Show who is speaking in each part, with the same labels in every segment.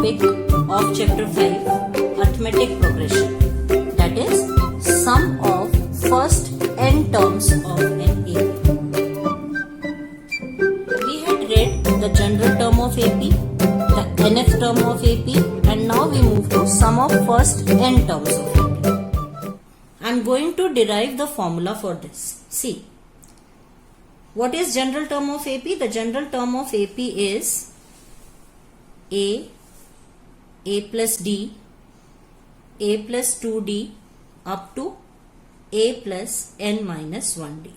Speaker 1: topic of chapter 5, arithmetic progression, that is sum of first n terms of an AP. We had read the general term of AP, the nth term of AP, and now we move to sum of first n terms of AP. I am going to derive the formula for this. See, what is general term of AP? The general term of AP is A plus D, A plus 2D up to A plus n minus 1D.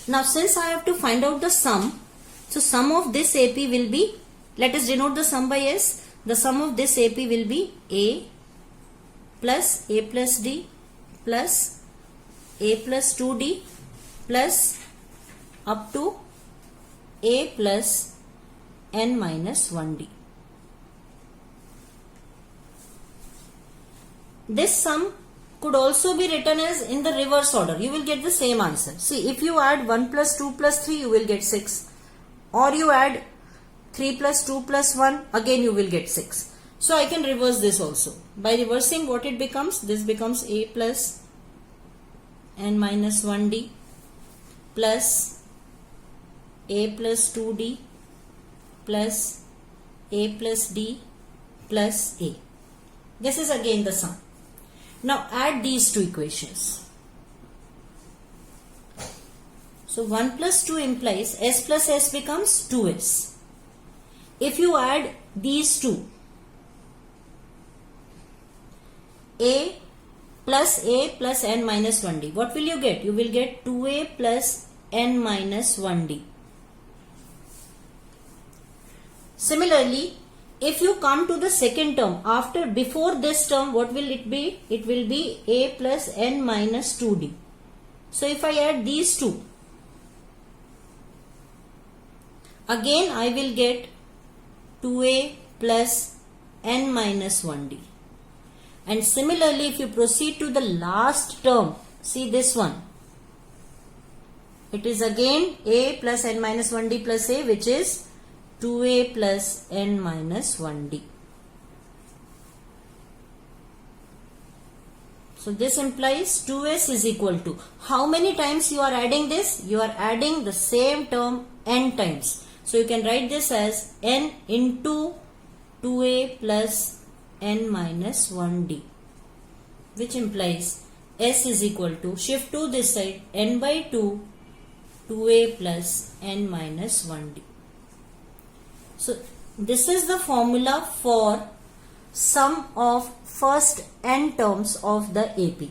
Speaker 1: Now since I have to find out the sum, so sum of this AP will be, let us denote the sum by S. The sum of this AP will be A plus D plus A plus 2D plus up to A plus n minus 1D. This sum could also be written as in the reverse order. You will get the same answer. See, if you add 1 plus 2 plus 3, you will get 6. Or you add 3 plus 2 plus 1, again you will get 6. So I can reverse this also. By reversing, what it becomes? This becomes A plus n minus 1D plus A plus 2D plus A plus D plus A. This is again the sum. Now add these two equations. So 1 plus 2 implies S plus S becomes 2S. If you add these two, A plus n minus 1D, what will you get? You will get 2A plus n minus 1D. Similarly, if you come to the second term, before this term, what will it be? It will be A plus n minus 2D. So if I add these two, again I will get 2A plus n minus 1D. And similarly, if you proceed to the last term, see this one. It is again A plus n minus 1D plus A, which is 2A plus n minus 1D. So this implies 2S is equal to, how many times you are adding this? You are adding the same term n times. So you can write this as n into 2A plus n minus 1D, which implies S is equal to, shift to this side, n by 2, 2A plus n minus 1D. So this is the formula for sum of first n terms of the AP,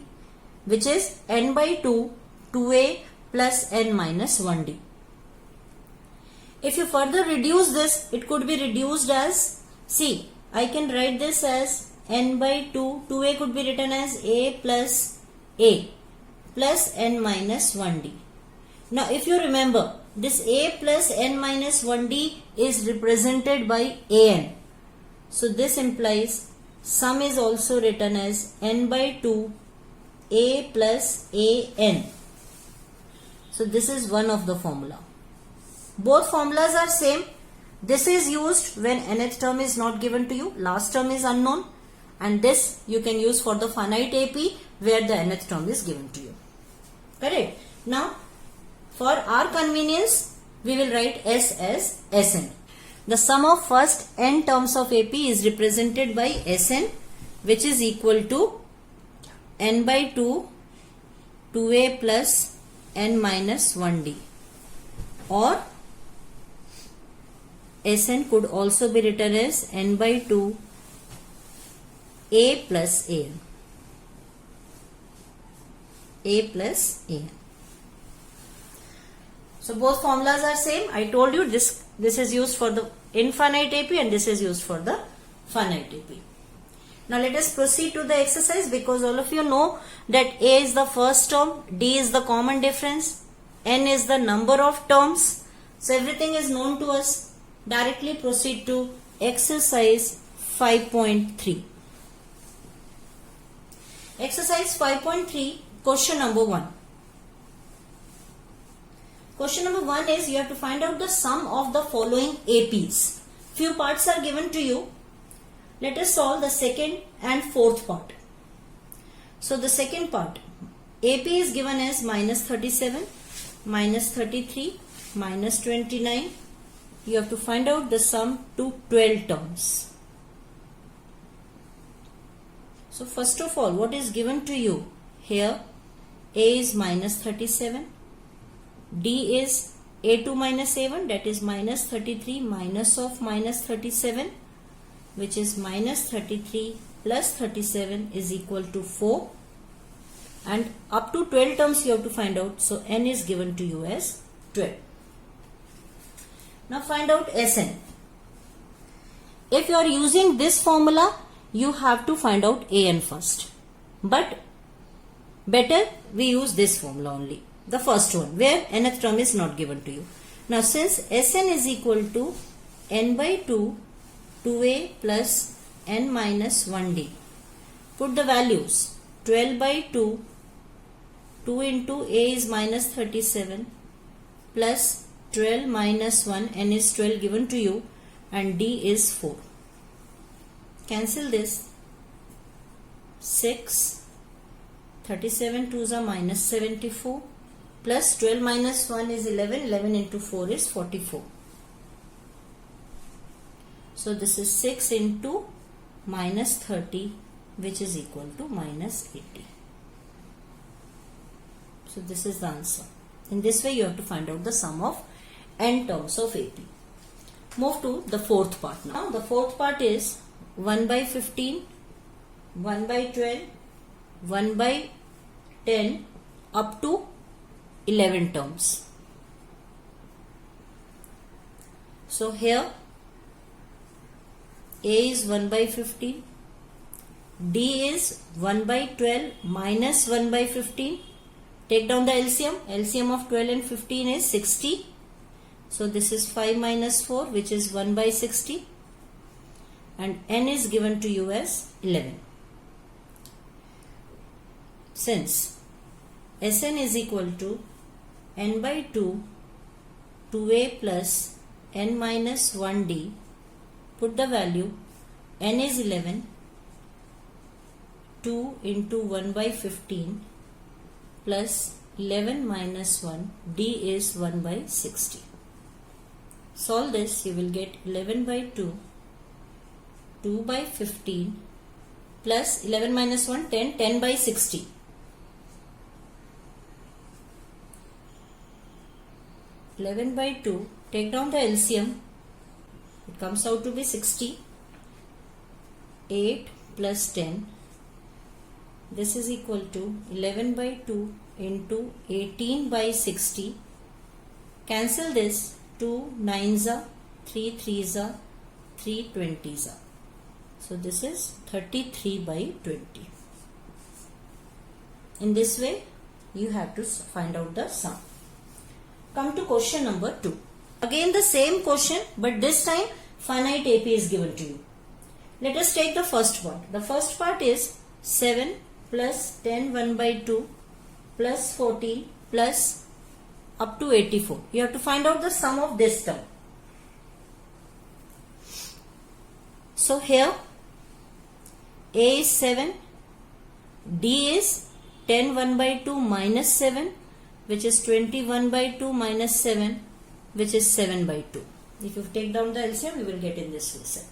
Speaker 1: which is n by 2, 2A plus n minus 1D. If you further reduce this, it could be reduced as, see, I can write this as n by 2, 2A could be written as A plus n minus 1D. Now if you remember, this A plus n minus 1D is represented by an. So this implies sum is also written as n by 2 A plus an. So this is one of the formula. Both formulas are same. This is used when nth term is not given to you, last term is unknown, and this you can use for the finite AP where the nth term is given to you. Correct? Now for our convenience, we will write S as Sn. The sum of first n terms of AP is represented by Sn, which is equal to n by 2, 2A plus n minus 1D, or Sn could also be written as n by 2 A plus an. A plus an. So both formulas are same. I told you this is used for the infinite AP and this is used for the finite AP. Now let us proceed to the exercise, because all of you know that A is the first term, D is the common difference, N is the number of terms. So everything is known to us. Directly proceed to exercise 5.3. Exercise 5.3, question number 1. Question number 1 is you have to find out the sum of the following APs. Few parts are given to you. Let us solve the second and fourth part. So the second part, AP is given as minus 37, minus 33, minus 29. You have to find out the sum to 12 terms. So first of all, what is given to you? Here A is minus 37, D is A2 minus A1, that is minus 33 minus of minus 37, which is minus 33 plus 37 is equal to 4, and up to 12 terms you have to find out. So n is given to you as 12. Now find out Sn. If you are using this formula, you have to find out An first, but better we use this formula only, the first one, where nth term is not given to you. Now since Sn is equal to n by 2, 2a plus n minus 1d, put the values 12 by 2, 2 into a is minus 37 plus 12 minus 1, n is 12 given to you, and d is 4. Cancel this. 6, 37 2s are minus 74, plus 12 minus 1 is 11, 11 into 4 is 44. So this is 6 into minus 30, which is equal to minus 80. So this is the answer. In this way you have to find out the sum of n terms of AP. Move to the fourth part now. The fourth part is 1 by 15, 1 by 12, 1 by 10 up to 11 terms. So here A is 1 by 15, D is 1 by 12 minus 1 by 15. Take down the LCM. LCM of 12 and 15 is 60. So this is 5 minus 4, which is 1 by 60. And n is given to you as 11. Since Sn is equal to n by 2, 2a plus n minus 1d, put the value, n is 11, 2 into 1 by 15 plus 11 minus 1, d is 1 by 60. Solve this, you will get 11 by 2, 2 by 15 plus 11 minus 1, 10, 10 by 60. Eleven by 2, take down the LCM, it comes out to be 60. 8 plus 10, this is equal to 11 by 2 into 18 by 60. Cancel this, 2 9s are, 3 3s are, 3 20s are. So this is 33 by 20. In this way you have to find out the sum. Come to question number 2. Again the same question, but this time finite AP is given to you. Let us take the first part. The first part is 7 plus 10 1 by 2 plus 14 plus up to 84. You have to find out the sum of this term. So here A is 7, D is 10 1 by 2 minus 7, which is 21 by 2 minus 7, which is 7 by 2. If you take down the LCM, you will get in this way.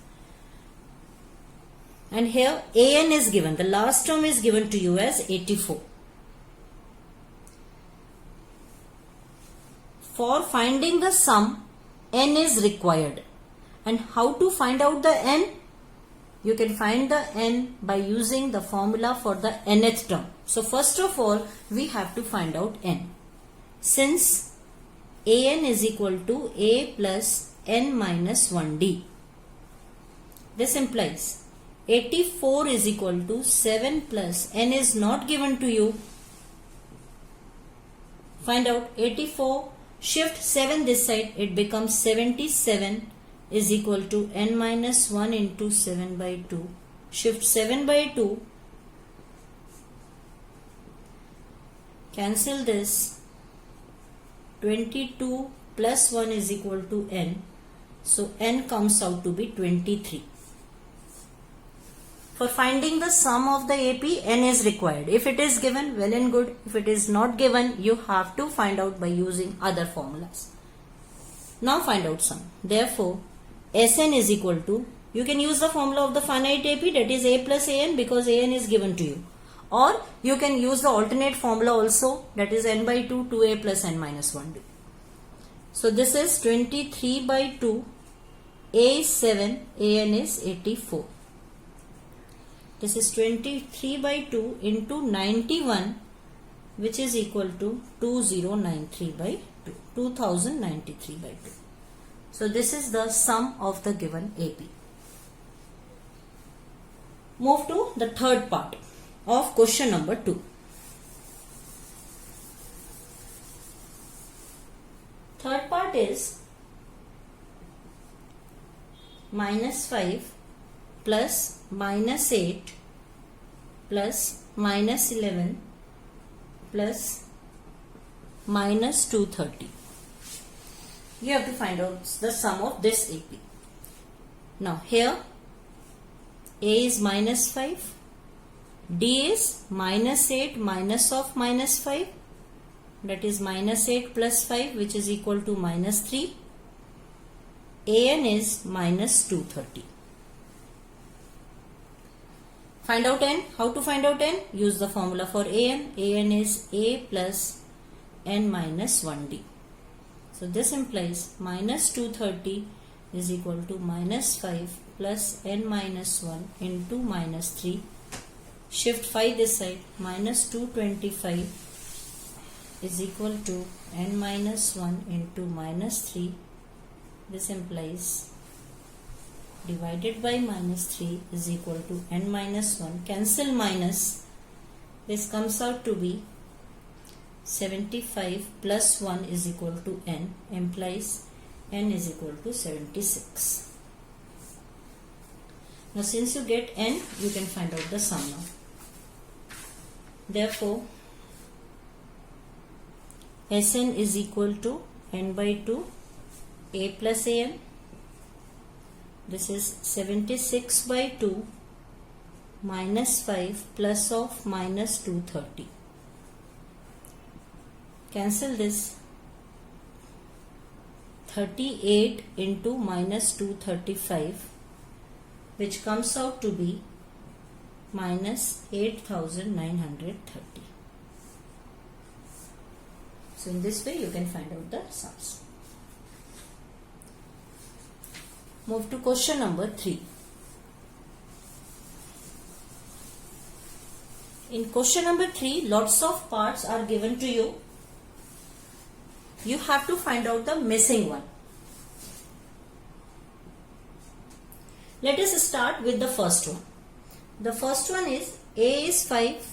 Speaker 1: And here AN is given. The last term is given to you as 84. For finding the sum, n is required. And how to find out the n? You can find the n by using the formula for the nth term. So first of all, we have to find out n. Since an is equal to a plus n minus 1d, this implies 84 is equal to 7 plus n is not given to you. Find out 84, shift 7 this side, it becomes 77 is equal to n minus 1 into 7 by 2. Shift 7 by 2, cancel this, 22 plus 1 is equal to n. So n comes out to be 23. For finding the sum of the AP, n is required. If it is given, well and good. If it is not given, you have to find out by using other formulas. Now find out sum. Therefore, Sn is equal to, you can use the formula of the finite AP, that is a plus an, because an is given to you. Or you can use the alternate formula also, that is n by 2, 2a plus n minus 1d. So this is 23 by 2, a is 7, an is 84. This is 23 by 2 into 91, which is equal to 2093 by 2. 2093 by 2. So this is the sum of the given AP. Move to the third part of question number 2. Third part is minus 5 plus minus 8 plus minus 11 plus minus 230. You have to find out the sum of this AP. Now here A is minus 5, D is minus 8 minus of minus 5, that is minus 8 plus 5, which is equal to minus 3. An is minus 230. Find out n. How to find out n? Use the formula for an. An is a plus n minus 1d. So this implies minus 230 is equal to minus 5 plus n minus 1 into minus 3. Shift 5 this side. Minus 225 is equal to n minus 1 into minus 3. This implies divided by minus 3 is equal to n minus 1. Cancel minus. This comes out to be 75 plus 1 is equal to n, implies n is equal to 76. Now since you get n, you can find out the sum now. Therefore, Sn is equal to n by 2 a plus an. This is 76 by 2 minus 5 plus of minus 230. Cancel this. 38 into minus 235, which comes out to be minus 8930. So in this way you can find out the sums. Move to question number 3. In question number 3, lots of parts are given to you. You have to find out the missing one. Let us start with the first one. The first one is A is 5,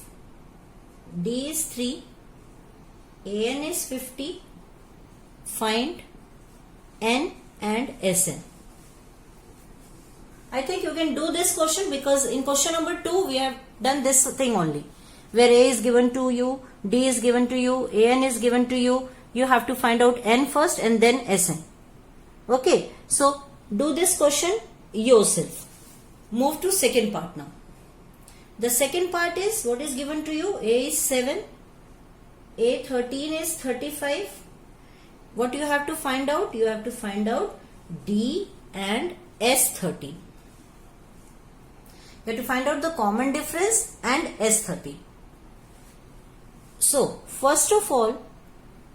Speaker 1: D is 3, An is 50. Find N and Sn. I think you can do this question because in question number 2 we have done this thing only, where A is given to you, D is given to you, An is given to you. You have to find out N first and then Sn. Okay, so do this question yourself. Move to second part now. The second part is what is given to you. A is 7, A13 is 35. What you have to find out? You have to find out D and S13. You have to find out the common difference and S13. So, first of all,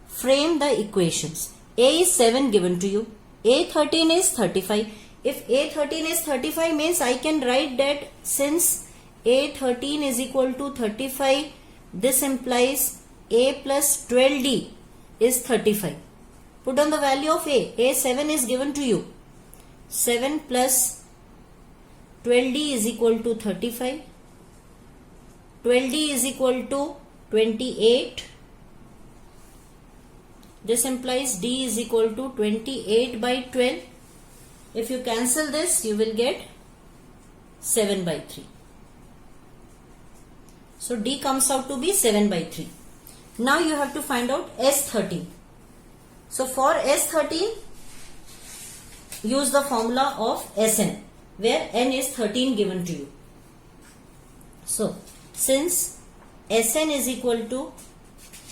Speaker 1: frame the equations. A is 7 given to you. A13 is 35. If A13 is 35 means I can write that since A13 is equal to 35, this implies A plus 12D is 35. Put on the value of A. A7 is given to you. 7 plus 12D is equal to 35. 12D is equal to 28. This implies D is equal to 28 by 12. If you cancel this, you will get 7 by 3. So D comes out to be 7 by 3. Now you have to find out S13. So for S13, use the formula of Sn, where n is 13 given to you. So, since Sn is equal to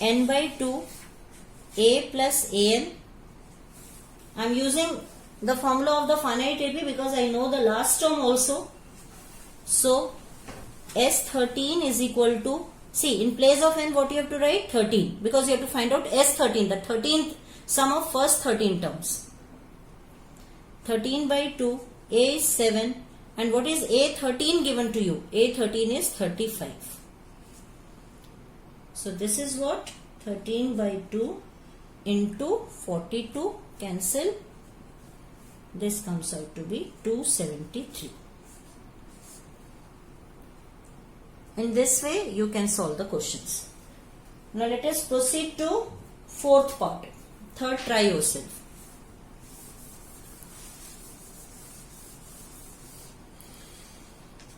Speaker 1: n by 2 a plus an, I am using the formula of the finite because I know the last term also. So, S13 is equal to, see, in place of n what you have to write? 13, because you have to find out S13, the 13th sum of first 13 terms. 13 by 2, a is 7, and what is A13 given to you? A13 is 35. So this is what? 13 by 2 into 42, cancel. This comes out to be 273. In this way you can solve the questions. Now let us proceed to fourth part. Third, try yourself.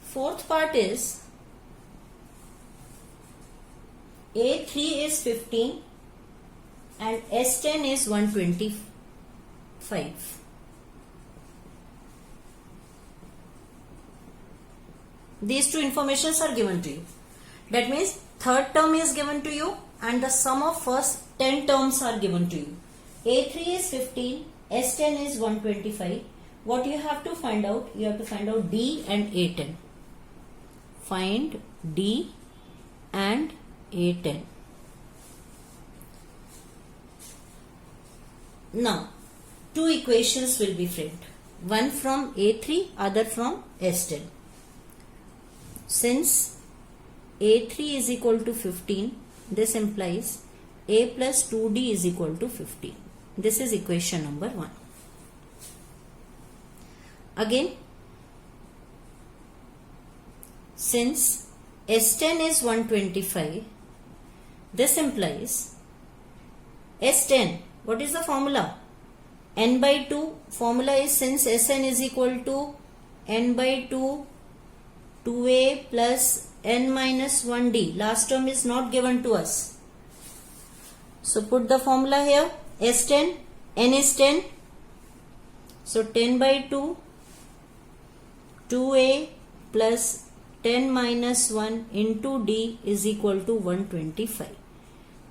Speaker 1: Fourth part is A3 is 15 and S10 is 125. These two informations are given to you. That means third term is given to you and the sum of first 10 terms are given to you. A3 is 15, S10 is 125. What you have to find out? You have to find out D and A10. Find D and A10. Now, two equations will be framed. One from A3, other from S10. Since A3 is equal to 15, this implies A plus 2D is equal to 15. This is equation number 1. Again, since S10 is 125, this implies S10, what is the formula? N by 2, formula is since Sn is equal to N by 2, 2a plus n minus 1d. Last term is not given to us. So put the formula here. S10, n is 10. So 10 by 2, 2a plus 10 minus 1 into d is equal to 125.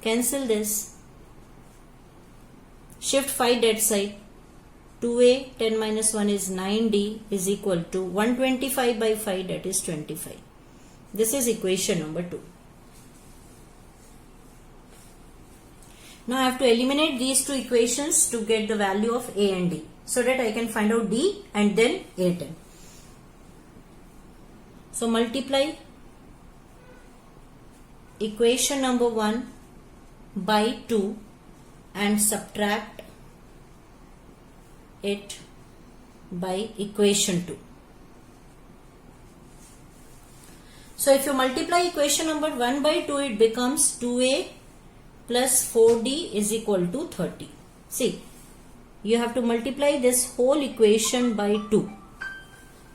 Speaker 1: Cancel this. Shift 5 that side. 2a 10 minus 1 is 9d is equal to 125 by 5, that is 25. This is equation number 2. Now I have to eliminate these two equations to get the value of a and d, so that I can find out d and then A10. So multiply equation number 1 by 2 and subtract it by equation 2. So if you multiply equation number 1 by 2, it becomes 2a plus 4d is equal to 30. See, you have to multiply this whole equation by 2.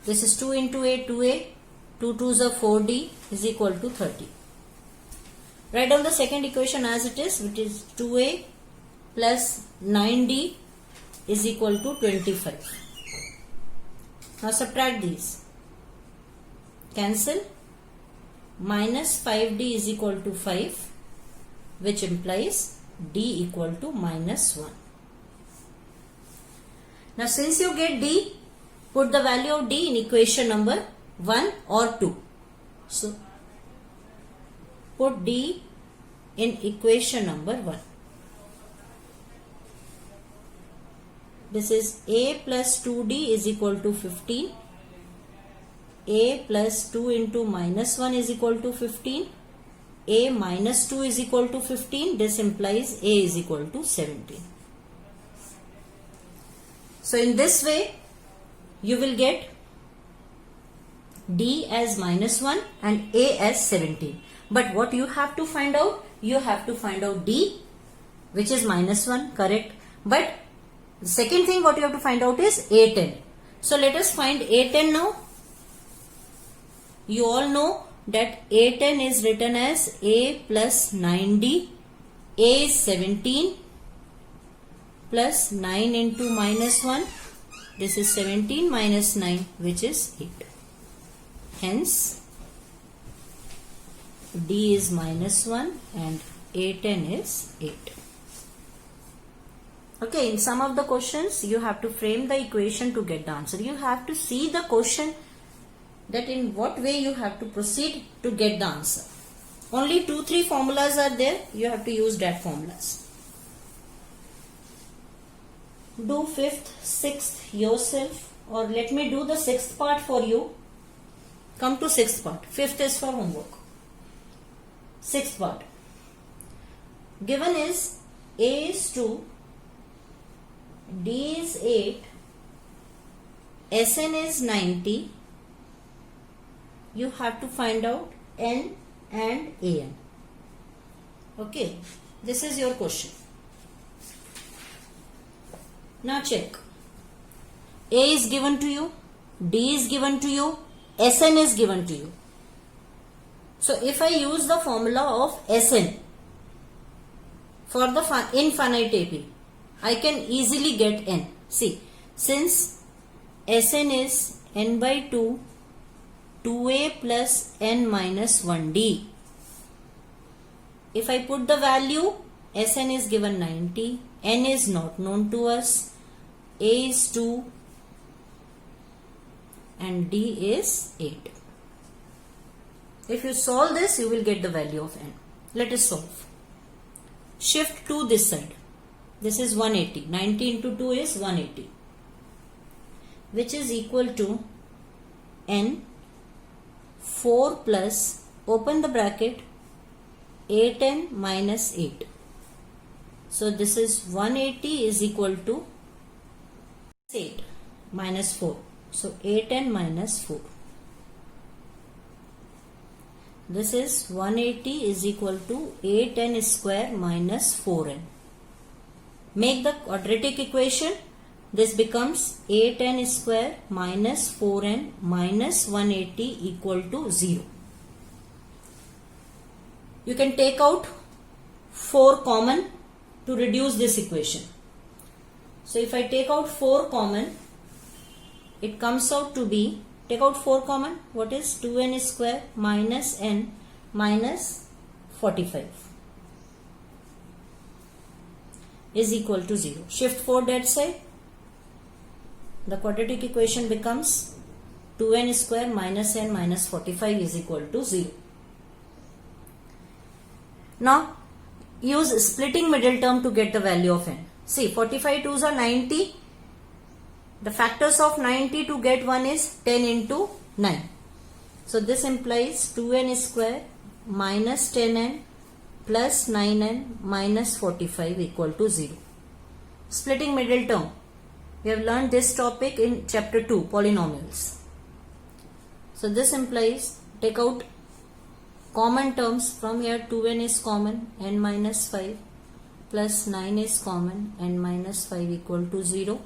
Speaker 1: This is 2 into a, 2a, 2 2s are 4d is equal to 30. Write down the second equation as it is, which is 2a plus 9d is equal to 25. Now subtract these. Cancel. Minus 5d is equal to 5, which implies d equal to minus 1. Now since you get d, put the value of d in equation number 1 or 2. So put d in equation number 1. This is a plus 2d is equal to 15. A plus 2 into minus 1 is equal to 15. A minus 2 is equal to 15. This implies a is equal to 17. So in this way, you will get d as minus 1 and a as 17. But what you have to find out? You have to find out d, which is minus 1, correct? But the second thing what you have to find out is A10. So let us find A10 now. You all know that A10 is written as A plus 9D. A is 17 plus 9 into minus 1, This is 17 minus 9, which is 8. Hence, D is minus 1 and A10 is 8. Okay, in some of the questions, you have to frame the equation to get the answer. You have to see the question that in what way you have to proceed to get the answer. Only 2-3 formulas are there. You have to use that formulas. Do 5th, 6th yourself, or let me do the 6th part for you. Come to 6th part. 5th is for homework. 6th part. Given is A is 2, D is 8, Sn is 90. You have to find out N and An. Okay, this is your question. Now check. A is given to you, D is given to you, Sn is given to you. So if I use the formula of Sn for the infinite AP, I can easily get N. See, since Sn is n by 2, 2a plus n minus 1d. If I put the value, Sn is given 90, n is not known to us, a is 2 and d is 8. If you solve this, you will get the value of n. Let us solve. Shift to this side. This is 180. 90 into 2 is 180, which is equal to n 4 plus, open the bracket, 8n minus 8. So this is 180 is equal to 8 minus 4. So 8n minus 4. This is 180 is equal to 8n square minus 4n. Make the quadratic equation. This becomes 8n square minus 4n minus 180 equal to 0. You can take out 4 common to reduce this equation. So if I take out 4 common, it comes out to be, take out 4 common, what is 2n square minus n minus 45 is equal to 0. Shift 4 that side. The quadratic equation becomes 2n square minus n minus 45 is equal to 0. Now use splitting middle term to get the value of n. See, 45 2s are 90. The factors of 90 to get 1 is 10 into 9. So this implies 2n square minus 10n plus 9n minus 45 equal to 0. Splitting middle term. We have learned this topic in chapter 2, polynomials. So this implies, take out common terms from here. 2n is common, n minus 5 plus 9 is common, n minus 5 equal to 0.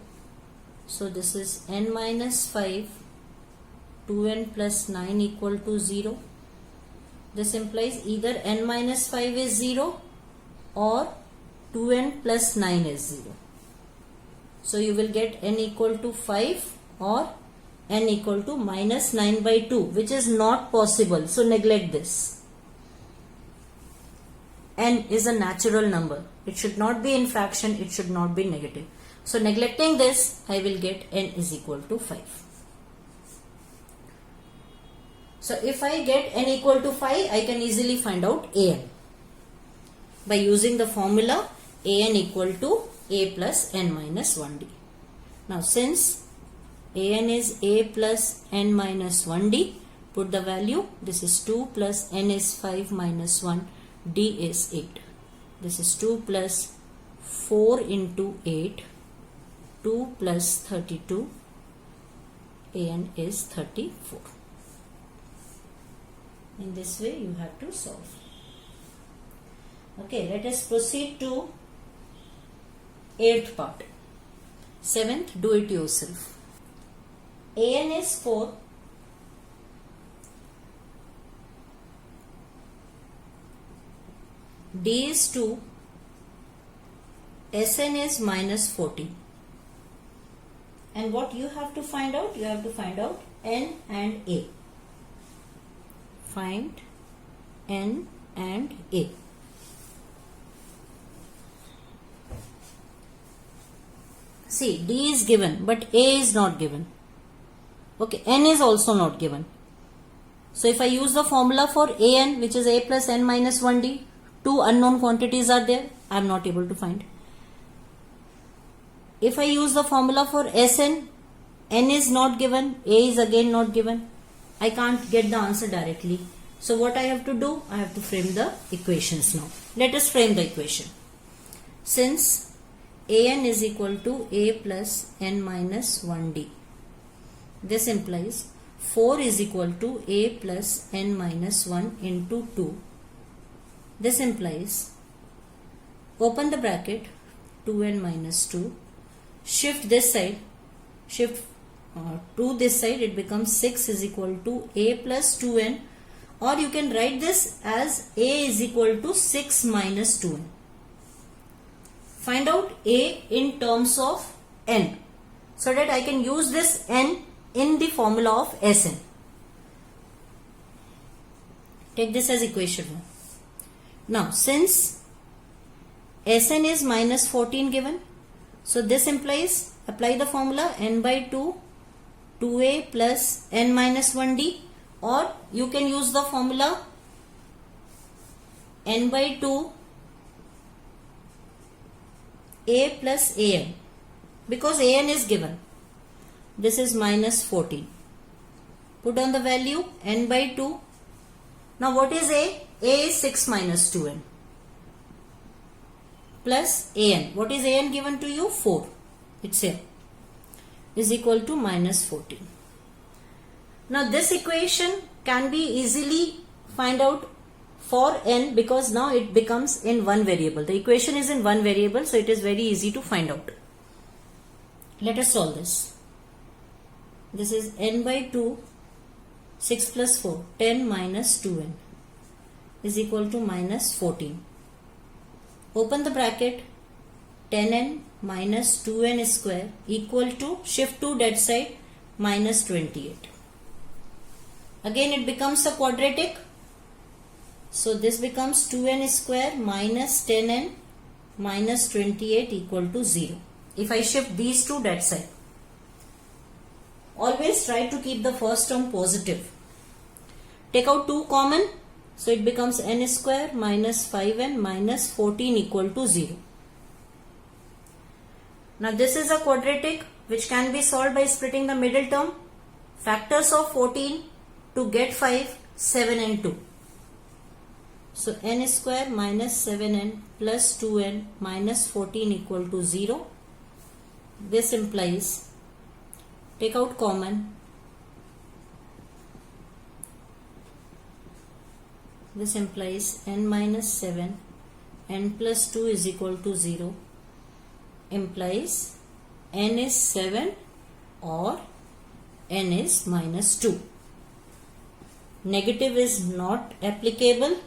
Speaker 1: So this is n minus 5, 2n plus 9 equal to 0. This implies either n minus 5 is 0 or 2n plus 9 is 0. So you will get n equal to 5 or n equal to minus 9 by 2, which is not possible. So neglect this. N is a natural number. It should not be in fraction. It should not be negative. So neglecting this, I will get n is equal to 5. So if I get n equal to 5, I can easily find out an by using the formula an equal to a plus n minus 1d. Now since an is a plus n minus 1d, put the value. This is 2 plus n is 5 minus 1, d is 8. This is 2 plus 4 into 8, 2 plus 32, an is 34. In this way you have to solve. Okay, let us proceed to 8th part. 7th, do it yourself. An is 4, D is 2, Sn is minus 40. and what you have to find out? You have to find out N and A. Find N and A. See, D is given, but A is not given. Okay, N is also not given. So if I use the formula for An, which is A plus N minus 1D, two unknown quantities are there, I am not able to find. If I use the formula for Sn, N is not given, A is again not given, I can't get the answer directly. So what I have to do? I have to frame the equations now. Let us frame the equation. Since An is equal to A plus N minus 1D, this implies 4 is equal to A plus N minus 1 into 2. This implies, open the bracket, 2n minus 2, shift this side, shift to this side, it becomes 6 is equal to A plus 2n, or you can write this as A is equal to 6 minus 2n. Find out A in terms of N, so that I can use this N in the formula of Sn. Take this as equation 1. Now, since Sn is minus 14 given, so this implies, apply the formula n by 2, 2a plus n minus 1d, or you can use the formula n by 2 a plus an, because an is given. This is minus 14. Put on the value n by 2. Now what is A? A is 6 minus 2n plus an. What is an given to you? 4. It's here. Is equal to minus 14. Now this equation can be easily find out for n, because now it becomes in one variable. The equation is in one variable, so it is very easy to find out. Let us solve this. This is n by 2, 6 plus 4, 10 minus 2n is equal to minus 14. Open the bracket, 10n minus 2n square equal to, shift to that side, minus 28. Again it becomes a quadratic. So this becomes 2n square minus 10n minus 28 equal to 0. If I shift these two that side. Always try to keep the first term positive. Take out 2 common. So it becomes n square minus 5n minus 14 equal to 0. Now this is a quadratic which can be solved by splitting the middle term. Factors of 14 to get 5, 7 and 2. So n square minus 7n plus 2n minus 14 equal to 0. This implies, take out common. This implies n minus 7, n plus 2 is equal to 0, implies n is 7 or n is minus 2. Negative is not applicable,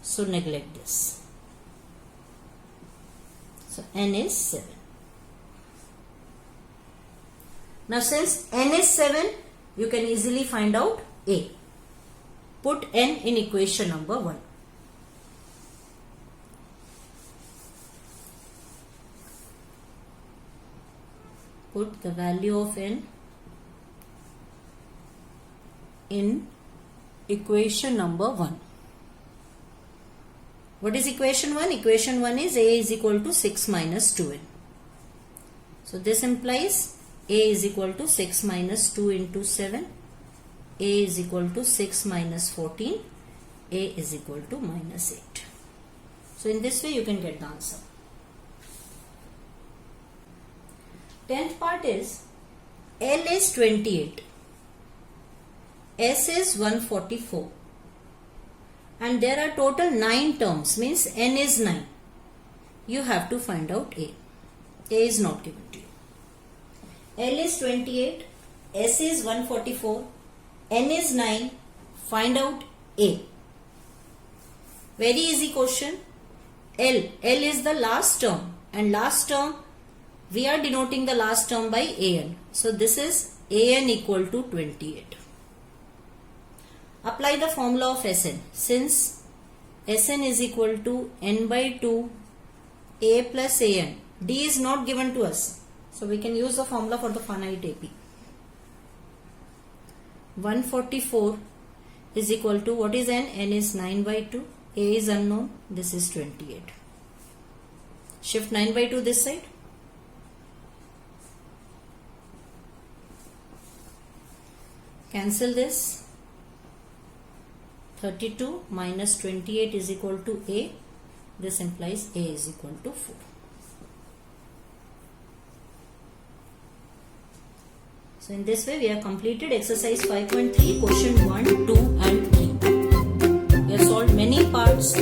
Speaker 1: so neglect this. So n is 7. Now since n is 7, you can easily find out A. Put n in equation number 1. Put the value of n in equation number 1. What is equation 1? Equation 1 is A is equal to 6 minus 2n. So this implies A is equal to 6 minus 2 into 7. A is equal to 6 minus 14. A is equal to minus 8. So in this way you can get the answer. 10th part is L is 28. S is 144. And there are total 9 terms, means n is 9. You have to find out A. A is not given to you. L is 28. S is 144. N is 9. Find out A. Very easy question. L is the last term, and last term we are denoting the last term by an. So this is an equal to 28. Apply the formula of Sn. Since Sn is equal to n by 2 a plus an. D is not given to us. So we can use the formula for the finite AP. 144 is equal to, what is n? N is 9 by 2. A is unknown. This is 28. Shift 9 by 2 this side. Cancel this. 32 minus 28 is equal to A. This implies A is equal to 4. So in this way we have completed exercise 5.3, question 1, 2 and 3. We have solved many parts